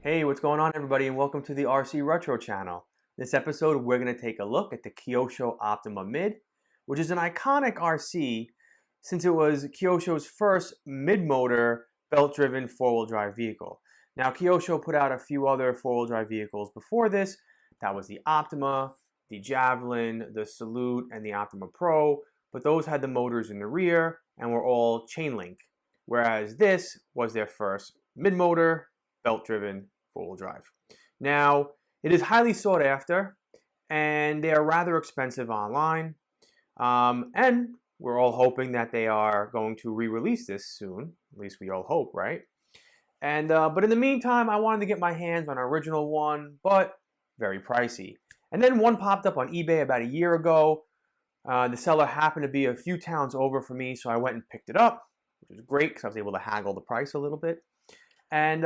Hey, what's going on everybody, and welcome to the RC Retro channel. This episode we're going to take a look at the Kyosho Optima Mid, which is an iconic RC since it was Kyosho's first mid-motor belt-driven four-wheel drive vehicle. Now Kyosho put out a few other four-wheel drive vehicles before this. That was the Optima, the Javelin, the Salute, and the Optima Pro, but those had the motors in the rear and were all chain link, whereas this was their first mid-motor belt-driven four-wheel drive. Now, it is highly sought after, and they are rather expensive online. And we're all hoping that they are going to re-release this soon. At least we all hope, right? And but in the meantime, I wanted to get my hands on an original one, but very pricey. And then one popped up on eBay about a year ago. The seller happened to be a few towns over for me, so I went and picked it up, which was great because I was able to haggle the price a little bit. And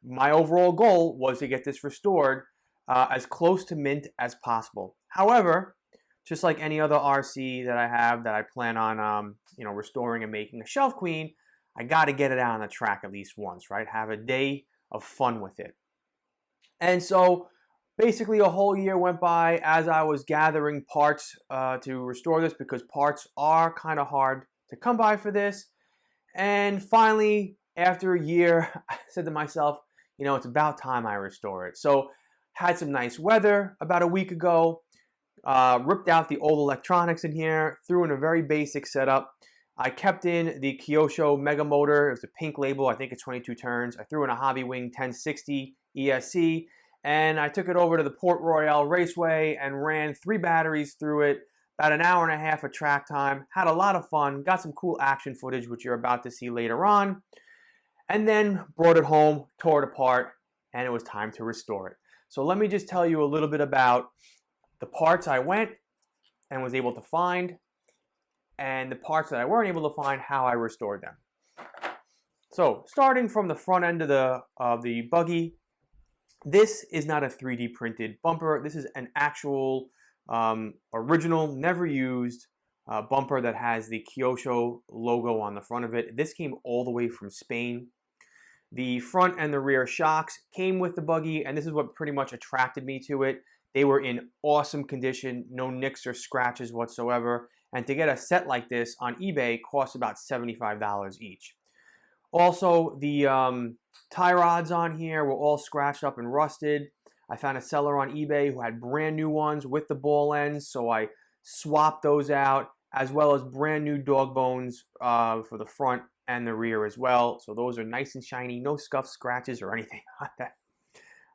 my overall goal was to get this restored as close to mint as possible. However, just like any other RC that I have that I plan on restoring and making a shelf queen, I got to get it out on the track at least once, right? Have a day of fun with it. And so basically a whole year went by as I was gathering parts to restore this, because parts are kind of hard to come by for this. And finally, after a year, I said to myself, it's about time I restore it. So had some nice weather about a week ago, ripped out the old electronics in here, threw in a very basic setup. I kept in the Kyosho Mega Motor. It was the pink label. I think it's 22 turns. I threw in a Hobby Wing 1060 ESC, and I took it over to the Port Royal Raceway and ran 3 batteries through it. About an hour and a half of track time. Had a lot of fun. Got some cool action footage, which you're about to see later on. And then brought it home, tore it apart, and it was time to restore it. So let me just tell you a little bit about the parts I went and was able to find, and the parts that I weren't able to find, how I restored them. So starting from the front end of the buggy, this is not a 3D printed bumper. This is an actual original, never used bumper that has the Kyosho logo on the front of it. This came all the way from Spain. The front and the rear shocks came with the buggy, and this is what pretty much attracted me to it. They were in awesome condition, no nicks or scratches whatsoever, and to get a set like this on eBay costs about $75 each. Also, the tie rods on here were all scratched up and rusted. I found a seller on eBay who had brand new ones with the ball ends, so I swapped those out, as well as brand new dog bones for the front and the rear as well. So those are nice and shiny, no scuffs, scratches, or anything like that.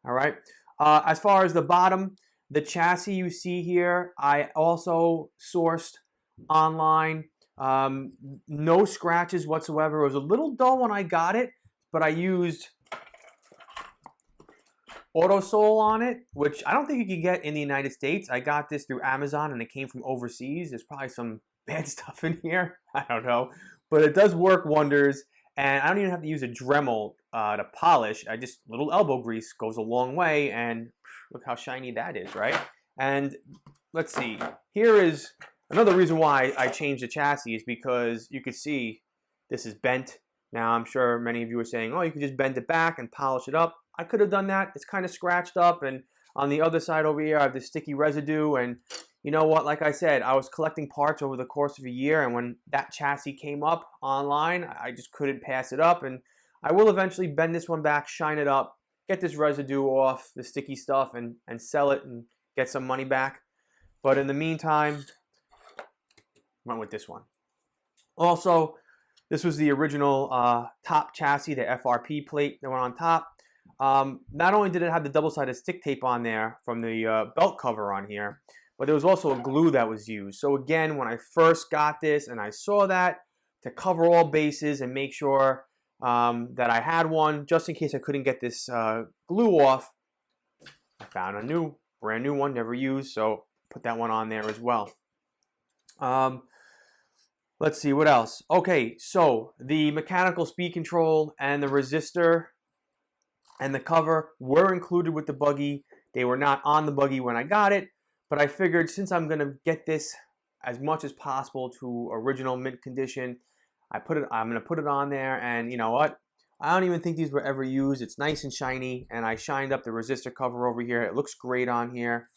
All right. As far as the bottom, the chassis you see here, I also sourced online. No scratches whatsoever. It was a little dull when I got it, but I used Autosole on it, which I don't think you can get in the United States. I got this through Amazon and it came from overseas. There's probably some bad stuff in here. I don't know. But it does work wonders. And I don't even have to use a Dremel to polish. I just, little elbow grease goes a long way. And look how shiny that is, right? And let's see. Here is another reason why I changed the chassis, is because you can see this is bent. Now, I'm sure many of you are saying, oh, you can just bend it back and polish it up. I could have done that. It's kind of scratched up, and on the other side over here, I have this sticky residue, and you know what? Like I said, I was collecting parts over the course of a year, and when that chassis came up online, I just couldn't pass it up, and I will eventually bend this one back, shine it up, get this residue off, the sticky stuff, and sell it and get some money back. But in the meantime, I went with this one. Also, this was the original top chassis, the FRP plate that went on top. Not only did it have the double-sided stick tape on there from the belt cover on here, but there was also a glue that was used. So again, when I first got this and I saw that, to cover all bases and make sure that I had one, just in case I couldn't get this glue off, I found a brand new one, never used, so put that one on there as well. Let's see, what else? Okay, so the mechanical speed control and the resistor and the cover were included with the buggy. They were not on the buggy when I got it, but I figured since I'm going to get this as much as possible to original mint condition, I'm going to put it on there, and you know what? I don't even think these were ever used. It's nice and shiny, and I shined up the resistor cover over here. It looks great on here.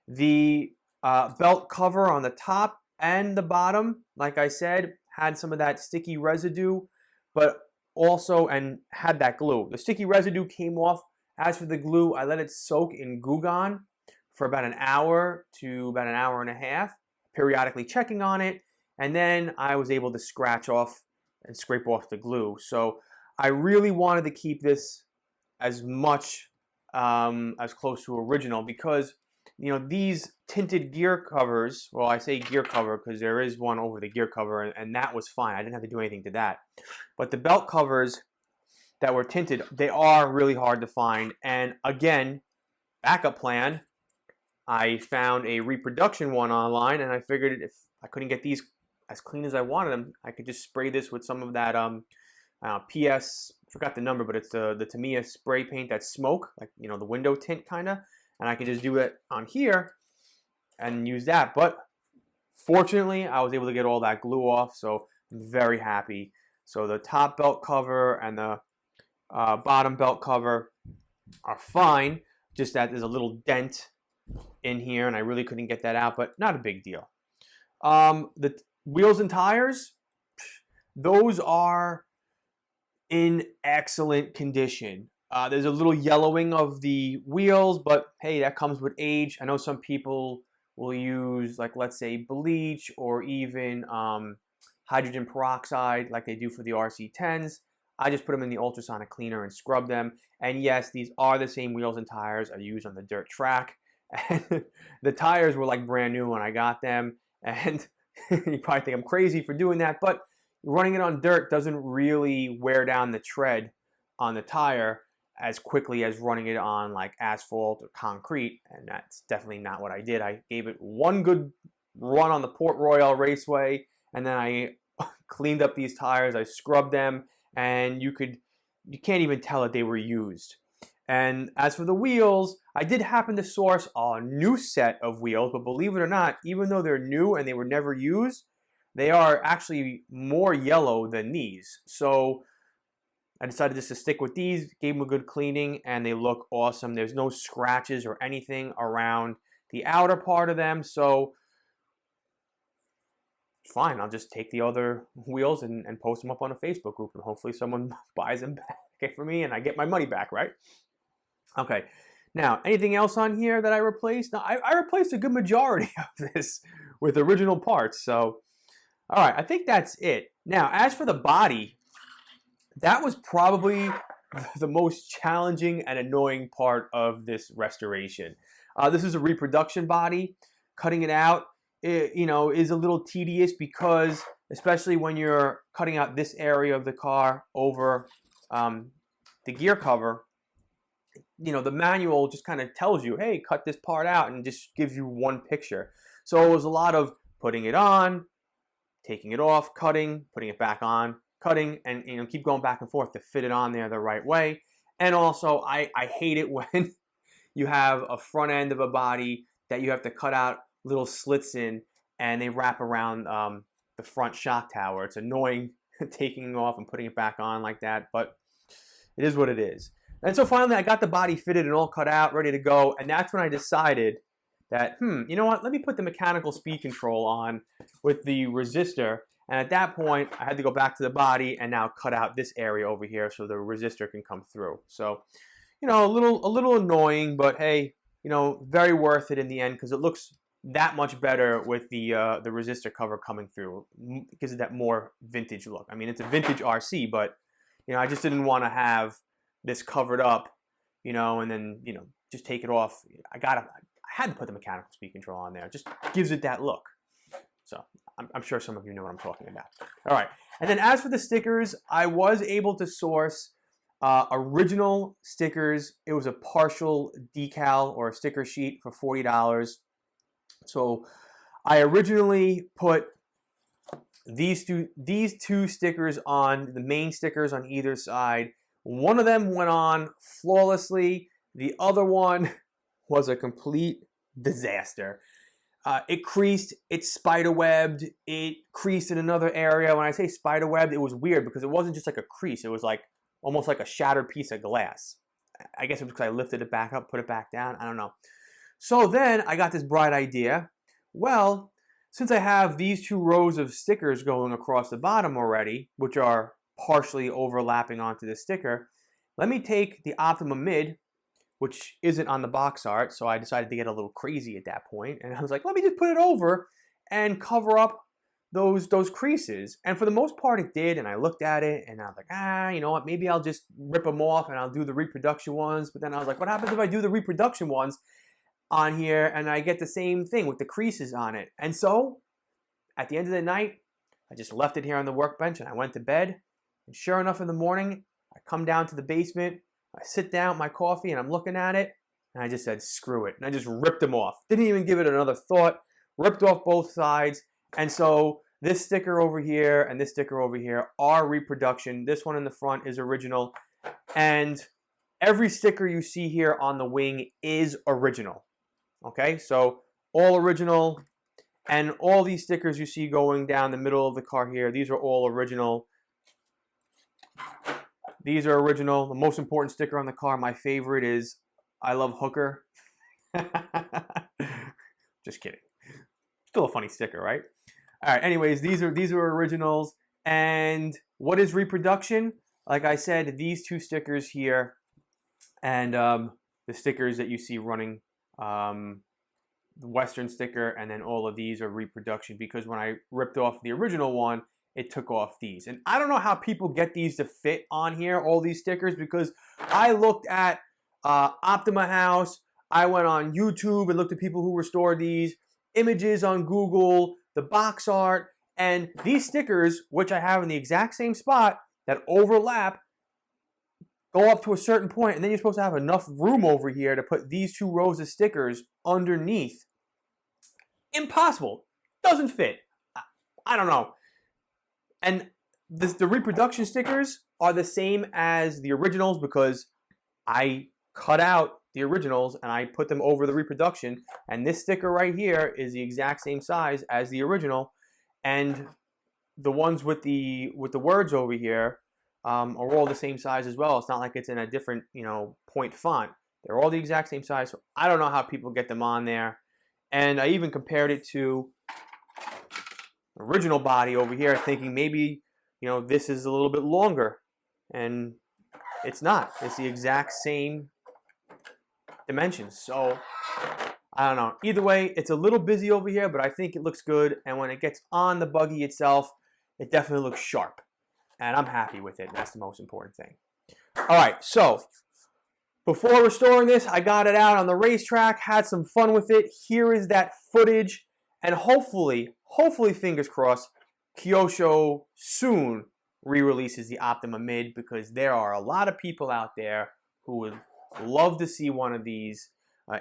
The belt cover on the top and the bottom, like I said, had some of that sticky residue, but also and had that glue. The sticky residue came off. As for the glue, I let it soak in Goo Gone for about an hour to about an hour and a half, periodically checking on it, and then I was able to scratch off and scrape off the glue. So I really wanted to keep this as much as close to original, because these tinted gear covers, well, I say gear cover because there is one over the gear cover, and that was fine. I didn't have to do anything to that. But the belt covers that were tinted, they are really hard to find. And again, backup plan, I found a reproduction one online, and I figured if I couldn't get these as clean as I wanted them, I could just spray this with some of that PS, forgot the number, but it's the Tamiya spray paint that's smoke, like the window tint kind of, and I can just do it on here and use that. But fortunately, I was able to get all that glue off, so I'm very happy. So the top belt cover and the bottom belt cover are fine, just that there's a little dent in here, and I really couldn't get that out, but not a big deal. The wheels and tires, those are in excellent condition. There's a little yellowing of the wheels, but hey, that comes with age. I know some people will use, like, let's say bleach or even hydrogen peroxide like they do for the RC10s. I just put them in the ultrasonic cleaner and scrub them. And yes, these are the same wheels and tires I use on the dirt track. And the tires were like brand new when I got them. And you probably think I'm crazy for doing that, but running it on dirt doesn't really wear down the tread on the tire as quickly as running it on like asphalt or concrete, and that's definitely not what I did. I gave it one good run on the Port Royal Raceway, and then I cleaned up these tires, I scrubbed them, and you can't even tell that they were used. And as for the wheels, I did happen to source a new set of wheels, but believe it or not, even though they're new and they were never used, they are actually more yellow than these. So I decided just to stick with these, gave them a good cleaning, and they look awesome. There's no scratches or anything around the outer part of them, so fine. I'll just take the other wheels and post them up on a Facebook group, and hopefully someone buys them back for me and I get my money back, right? Okay. Now, anything else on here that I replaced? Now, I replaced a good majority of this with original parts, so all right, I think that's it. Now, as for the body, that was probably the most challenging and annoying part of this restoration. This is a reproduction body. Cutting it out, is a little tedious because, especially when you're cutting out this area of the car over the gear cover, the manual just kind of tells you, hey, cut this part out, and just gives you one picture. So it was a lot of putting it on, taking it off, cutting, putting it back on, cutting, and keep going back and forth to fit it on there the right way. And also, I hate it when you have a front end of a body that you have to cut out little slits in, and they wrap around the front shock tower. It's annoying taking it off and putting it back on like that, but it is what it is. And so finally, I got the body fitted and all cut out, ready to go, and that's when I decided that, you know what, let me put the mechanical speed control on with the resistor. And at that point, I had to go back to the body and now cut out this area over here so the resistor can come through. So, a little annoying, but hey, very worth it in the end, because it looks that much better with the resistor cover coming through. It gives it that more vintage look. I mean, it's a vintage RC, but I just didn't want to have this covered up, and then just take it off. I had to put the mechanical speed control on there. It just gives it that look. So I'm sure some of you know what I'm talking about. All right. And then as for the stickers, I was able to source original stickers. It was a partial decal or a sticker sheet for $40. So I originally put these two stickers on, the main stickers on either side. One of them went on flawlessly. The other one was a complete disaster. It creased, it spiderwebbed, it creased in another area. When I say spiderwebbed, it was weird because it wasn't just like a crease. It was like almost like a shattered piece of glass. I guess it was because I lifted it back up, put it back down. I don't know. So then I got this bright idea. Well, since I have these 2 rows of stickers going across the bottom already, which are partially overlapping onto the sticker, let me take the Optima Mid, which isn't on the box art, so I decided to get a little crazy at that point, and I was like, let me just put it over and cover up those creases. And for the most part it did, and I looked at it and I was like, you know what, maybe I'll just rip them off and I'll do the reproduction ones. But then I was like, what happens if I do the reproduction ones on here and I get the same thing with the creases on it? And so at the end of the night, I just left it here on the workbench and I went to bed. And sure enough, in the morning, I come down to the basement, I sit down with my coffee and I'm looking at it, and I just said, screw it. And I just ripped them off. Didn't even give it another thought. Ripped off both sides. And so this sticker over here and this sticker over here are reproduction. This one in the front is original. And every sticker you see here on the wing is original. Okay, so all original. And all these stickers you see going down the middle of the car here, these are all original. These are original. The most important sticker on the car, my favorite, is I love Hooker. Just kidding. Still a funny sticker, right? All right, anyways, these are originals. And what is reproduction? Like I said, these 2 stickers here and the stickers that you see running, the Western sticker, and then all of these are reproduction, because when I ripped off the original one, it took off these. And I don't know how people get these to fit on here, all these stickers, because I looked at Optima House, I went on YouTube and looked at people who restored these, images on Google, the box art, and these stickers, which I have in the exact same spot that overlap, go up to a certain point, and then you're supposed to have enough room over here to put these 2 rows of stickers underneath. Impossible. Doesn't fit. I don't know. And the reproduction stickers are the same as the originals, because I cut out the originals and I put them over the reproduction. And this sticker right here is the exact same size as the original. And the ones with the words over here are all the same size as well. It's not like it's in a different, point font. They're all the exact same size. So I don't know how people get them on there. And I even compared it to original body over here, thinking maybe, this is a little bit longer. And it's not. It's the exact same dimensions. So I don't know. Either way, it's a little busy over here, but I think it looks good. And when it gets on the buggy itself, it definitely looks sharp. And I'm happy with it. That's the most important thing. All right, so before restoring this, I got it out on the racetrack, had some fun with it. Here is that footage. And hopefully, fingers crossed, Kyosho soon re-releases the Optima Mid, because there are a lot of people out there who would love to see one of these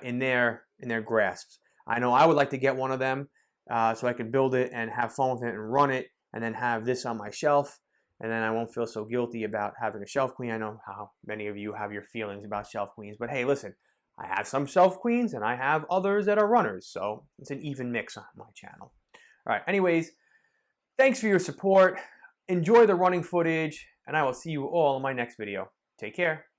in their grasps. I know I would like to get one of them so I can build it and have fun with it and run it, and then have this on my shelf, and then I won't feel so guilty about having a shelf queen. I know how many of you have your feelings about shelf queens, but hey, listen, I have some shelf queens and I have others that are runners, so it's an even mix on my channel. All right, anyways, thanks for your support. Enjoy the running footage, and I will see you all in my next video. Take care.